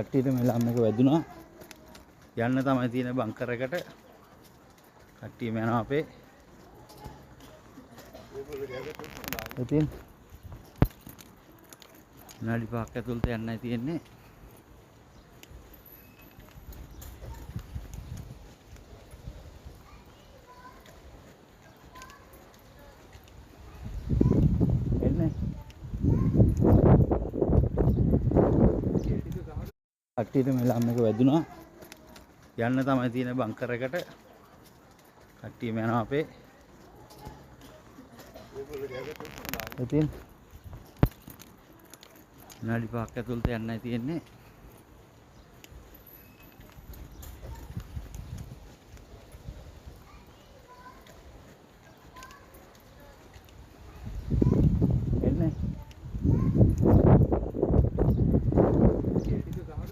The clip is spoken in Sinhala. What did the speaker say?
කට්ටියට මේ ලම් එක වැදුනා. යන්න තමයි තියෙන බංකර් එකට. කට්ටියම යනවා අපේ. ඉතින් විනාඩි 5ක් ඇතුළත යන්නයි තියෙන්නේ. එන්නේ. කට්ටියට මේ ලම් එක වැදුනා. යන්න තමයි තියෙන බංකර් එකට. කට්ටියම යනවා අපේ. ඉතින් විනාඩි 5ක් ඇතුළත යන්නයි තියෙන්නේ.